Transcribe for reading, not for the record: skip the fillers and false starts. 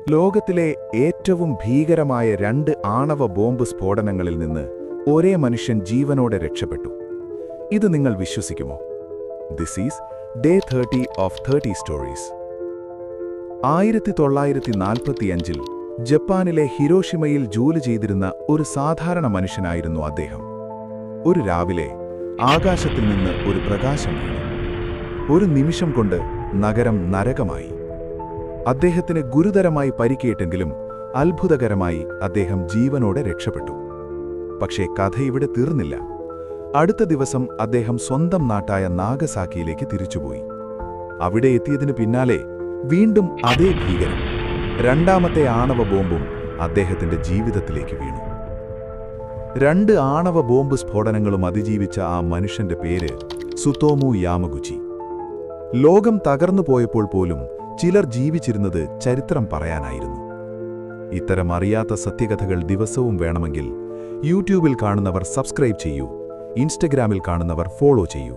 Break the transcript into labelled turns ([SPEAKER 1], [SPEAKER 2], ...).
[SPEAKER 1] ലോകത്തിലെ ഏറ്റവും ഭീകരമായ 2 ആണവ ബോംബ് സ്ഫോടനങ്ങളിൽ നിന്ന് ഒരേ മനുഷ്യൻ ജീവനോടെ രക്ഷപ്പെട്ടു. ഇത് നിങ്ങൾ വിശ്വസിക്കുമോ? This is day 30 of 30 stories. 1945-ൽ ജപ്പാനിലെ ഹിരോഷിമയിൽ ജോലി ചെയ്തിരുന്ന ഒരു സാധാരണ മനുഷ്യനായിരുന്നു അദ്ദേഹം. ഒരു രാവിലെ ആകാശത്തിൽ നിന്ന് ഒരു പ്രകാശം വീണു. ഒരു നിമിഷം കൊണ്ട് നഗരം നരകമായി. അദ്ദേഹത്തിന് ഗുരുതരമായി പരിക്കേറ്റെങ്കിലും അത്ഭുതകരമായി അദ്ദേഹം ജീവനോടെ രക്ഷപ്പെട്ടു. പക്ഷേ കഥ ഇവിടെ തീർന്നില്ല. അടുത്ത ദിവസം അദ്ദേഹം സ്വന്തം നാട്ടായ നാഗസാക്കിയിലേക്ക് തിരിച്ചുപോയി. അവിടെ എത്തിയതിനു പിന്നാലെ വീണ്ടും അതേ ഭീകരം, 2ാമത്തെ ആണവ ബോംബും അദ്ദേഹത്തിന്റെ ജീവിതത്തിലേക്ക് വീണു. 2 ആണവ ബോംബ് സ്ഫോടനങ്ങളും അതിജീവിച്ച ആ മനുഷ്യന്റെ പേര് സുതോമു യാമഗുചി. ലോകം തകർന്നു പോയപ്പോൾ പോലും ചിലർ ജീവിച്ചിരുന്നത് ചരിത്രം പറയാനായിരുന്നു. ഇത്തരം അറിയാത്ത സത്യകഥകൾ ദിവസവും വേണമെങ്കിൽ യൂട്യൂബിൽ കാണുന്നവർ സബ്സ്ക്രൈബ് ചെയ്യൂ, ഇൻസ്റ്റഗ്രാമിൽ കാണുന്നവർ ഫോളോ ചെയ്യൂ.